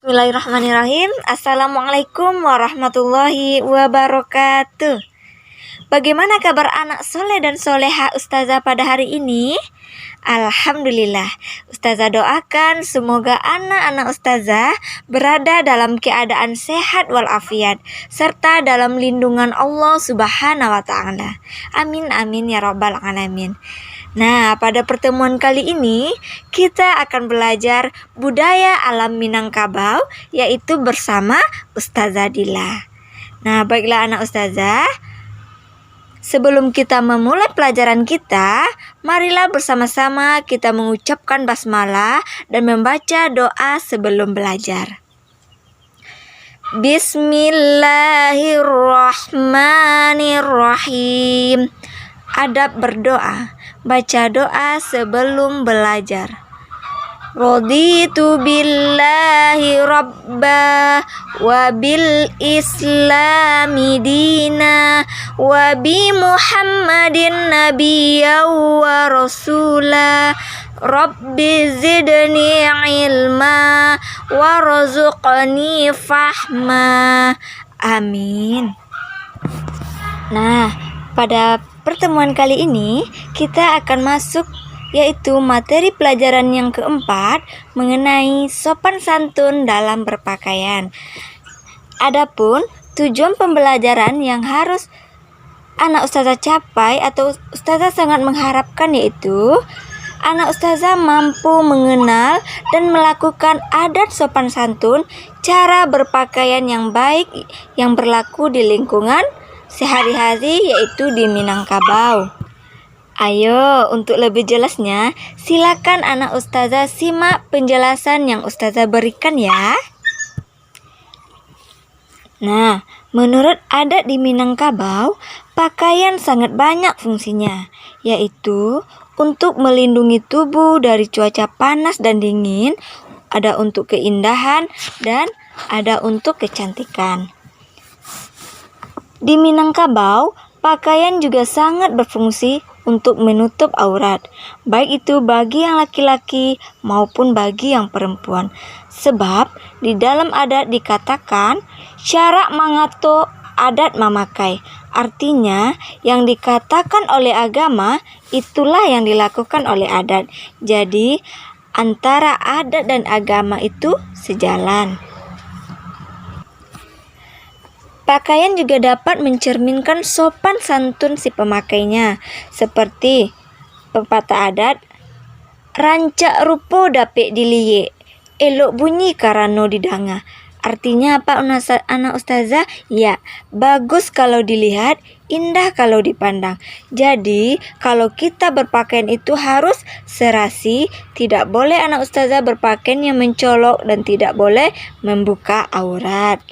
Bismillahirrahmanirrahim. Assalamualaikum warahmatullahi wabarakatuh. Bagaimana kabar anak soleh dan soleha Ustazah pada hari ini? Alhamdulillah. Ustazah doakan semoga anak-anak Ustazah berada dalam keadaan sehat walafiat serta dalam lindungan Allah Subhanahu wa taala. Amin amin ya rabbal alamin. Nah, pada pertemuan kali ini kita akan belajar budaya alam Minangkabau, yaitu bersama Ustazah Dila. Nah, baiklah anak Ustazah, sebelum kita memulai pelajaran kita, marilah bersama-sama kita mengucapkan basmalah dan membaca doa sebelum belajar. Bismillahirrahmanirrahim. Adab berdoa. Baca doa sebelum belajar. Raditu billahi rabba wa bil islami dina wa bi muhammadin nabiyya wa rasula. Rabbi zidni ilma warzuqni fahma. Amin. Nah, pada pertemuan kali ini kita akan masuk yaitu materi pelajaran yang keempat mengenai sopan santun dalam berpakaian. Adapun tujuan pembelajaran yang harus anak Ustazah capai atau Ustazah sangat mengharapkan yaitu anak Ustazah mampu mengenal dan melakukan adat sopan santun, cara berpakaian yang baik yang berlaku di lingkungan sehari-hari yaitu di Minangkabau. Ayo, untuk lebih jelasnya, silakan anak Ustazah simak penjelasan yang Ustazah berikan ya. Nah, menurut adat di Minangkabau, pakaian sangat banyak fungsinya, yaitu untuk melindungi tubuh dari cuaca panas dan dingin, ada untuk keindahan, dan ada untuk kecantikan. Di Minangkabau, pakaian juga sangat berfungsi untuk menutup aurat, baik itu bagi yang laki-laki maupun bagi yang perempuan. Sebab di dalam adat dikatakan syarak mangato adat memakai. Artinya yang dikatakan oleh agama itulah yang dilakukan oleh adat. Jadi antara adat dan agama itu sejalan. Pakaian juga dapat mencerminkan sopan santun si pemakainya, seperti pepatah adat, rancak rupo dapet diliye, elok bunyi karano didanga. Artinya apa anak Ustazah? Ya, bagus kalau dilihat, indah kalau dipandang. Jadi, kalau kita berpakaian itu harus serasi, tidak boleh anak Ustazah berpakaian yang mencolok dan tidak boleh membuka aurat.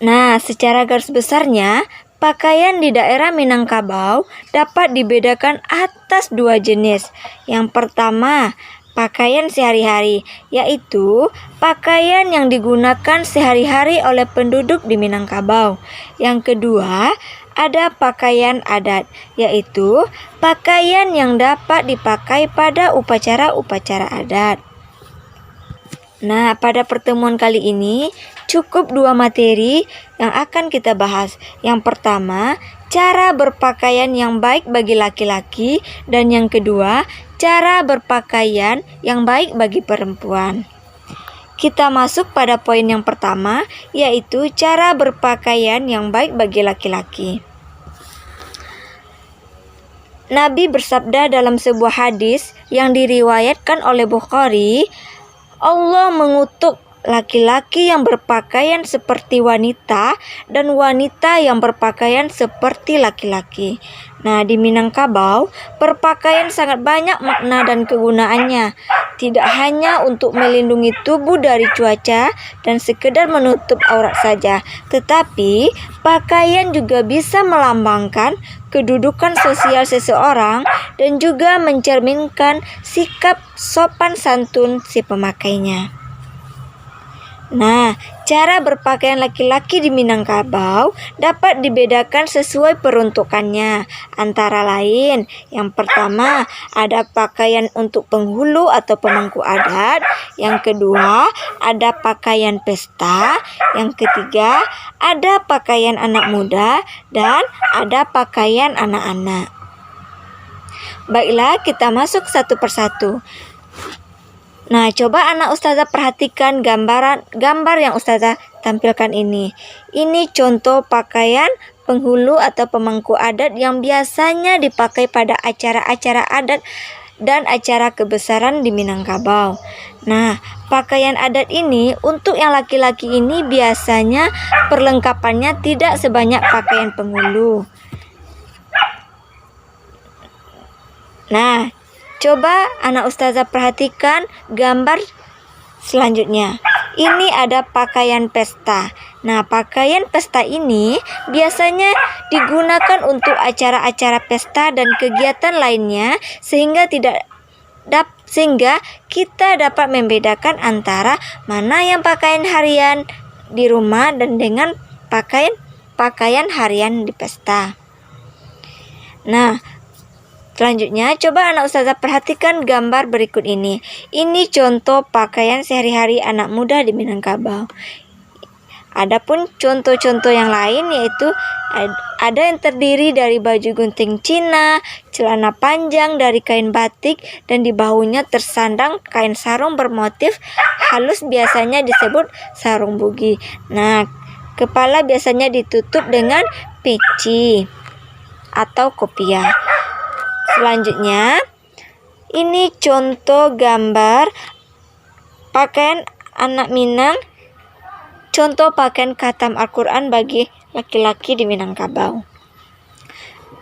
Nah, secara garis besarnya, pakaian di daerah Minangkabau dapat dibedakan atas dua jenis. Yang pertama, pakaian sehari-hari, yaitu pakaian yang digunakan sehari-hari oleh penduduk di Minangkabau. Yang kedua, ada pakaian adat, yaitu pakaian yang dapat dipakai pada upacara-upacara adat. Nah, pada pertemuan kali ini cukup dua materi yang akan kita bahas. Yang pertama, cara berpakaian yang baik bagi laki-laki, dan yang kedua, cara berpakaian yang baik bagi perempuan. Kita masuk pada poin yang pertama, yaitu cara berpakaian yang baik bagi laki-laki. Nabi bersabda dalam sebuah hadis yang diriwayatkan oleh Bukhari, Allah mengutuk laki-laki yang berpakaian seperti wanita dan wanita yang berpakaian seperti laki-laki. Nah, di Minangkabau, berpakaian sangat banyak makna dan kegunaannya. Tidak hanya untuk melindungi tubuh dari cuaca dan sekedar menutup aurat saja, tetapi pakaian juga bisa melambangkan kedudukan sosial seseorang dan juga mencerminkan sikap sopan santun si pemakainya. Nah, cara berpakaian laki-laki di Minangkabau dapat dibedakan sesuai peruntukannya. Antara lain, yang pertama ada pakaian untuk penghulu atau pemangku adat. Yang kedua, ada pakaian pesta. Yang ketiga, ada pakaian anak muda. Dan ada pakaian anak-anak. Baiklah, kita masuk satu persatu. Nah, coba anak ustazah perhatikan gambar yang ustazah tampilkan ini. Ini contoh pakaian penghulu atau pemangku adat yang biasanya dipakai pada acara-acara adat dan acara kebesaran di Minangkabau. Nah, pakaian adat ini untuk yang laki-laki ini biasanya perlengkapannya tidak sebanyak pakaian penghulu. Nah, coba anak ustazah perhatikan gambar selanjutnya. Ini ada pakaian pesta. Nah, pakaian pesta ini biasanya digunakan untuk acara-acara pesta dan kegiatan lainnya sehingga kita dapat membedakan antara mana yang pakaian harian di rumah dan dengan pakaian harian di pesta. Nah, selanjutnya, coba anak ustazah perhatikan gambar berikut ini. Ini contoh pakaian sehari-hari anak muda di Minangkabau. Adapun contoh-contoh yang lain yaitu ada yang terdiri dari baju gunting Cina, celana panjang dari kain batik, dan di bahunya tersandang kain sarung bermotif halus biasanya disebut sarung bugi. Nah, kepala biasanya ditutup dengan peci atau kopiah. Selanjutnya, ini contoh gambar pakaian anak Minang, contoh pakaian khatam Al-Quran bagi laki-laki di Minangkabau.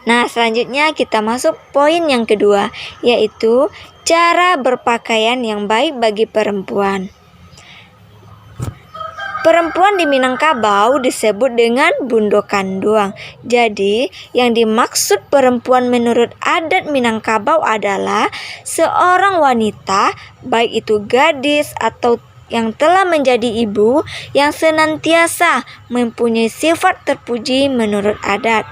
Nah, selanjutnya kita masuk poin yang kedua, yaitu cara berpakaian yang baik bagi perempuan. Perempuan di Minangkabau disebut dengan bundo kanduang. Jadi, yang dimaksud perempuan menurut adat Minangkabau adalah seorang wanita, baik itu gadis atau yang telah menjadi ibu, yang senantiasa mempunyai sifat terpuji menurut adat.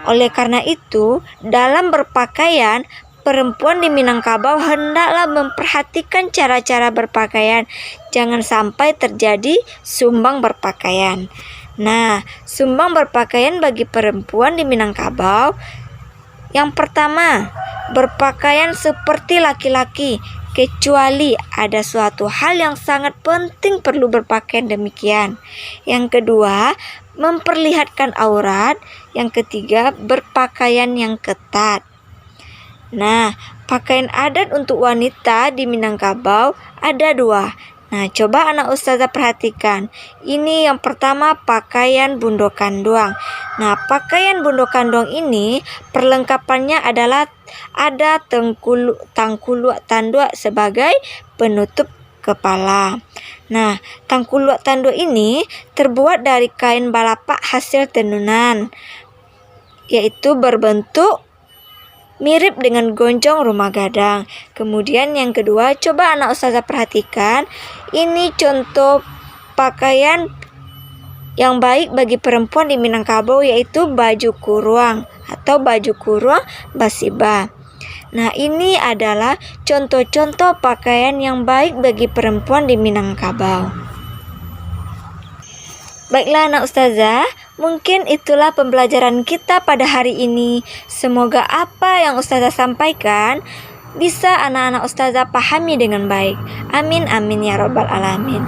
Oleh karena itu, dalam berpakaian, perempuan di Minangkabau hendaklah memperhatikan cara-cara berpakaian. Jangan sampai terjadi sumbang berpakaian. Nah, sumbang berpakaian bagi perempuan di Minangkabau. Yang pertama, berpakaian seperti laki-laki, kecuali ada suatu hal yang sangat penting perlu berpakaian demikian. Yang kedua, memperlihatkan aurat. Yang ketiga, berpakaian yang ketat. Nah, pakaian adat untuk wanita di Minangkabau ada 2. Nah, coba anak ustazah perhatikan. Ini yang pertama pakaian bundo kanduang. Nah, pakaian bundo kanduang ini perlengkapannya adalah ada tangkuluak tanduk sebagai penutup kepala. Nah, tangkuluak tanduk ini terbuat dari kain balapak hasil tenunan, yaitu berbentuk mirip dengan gonjong rumah gadang. Kemudian yang kedua, coba anak ustazah perhatikan. Ini contoh pakaian yang baik bagi perempuan di Minangkabau, yaitu baju kuruang atau baju kuruang basiba. Nah, ini adalah contoh-contoh pakaian yang baik bagi perempuan di Minangkabau. Baiklah anak ustazah, mungkin itulah pembelajaran kita pada hari ini. Semoga apa yang ustazah sampaikan bisa anak-anak ustazah pahami dengan baik. Amin amin ya rabbal alamin.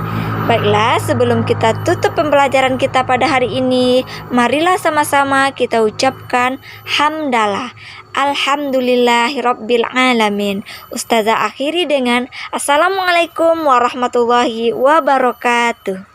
Baiklah, sebelum kita tutup pembelajaran kita pada hari ini, marilah sama-sama kita ucapkan hamdalah. Alhamdulillahirabbil alamin. Ustazah akhiri dengan Assalamualaikum warahmatullahi wabarakatuh.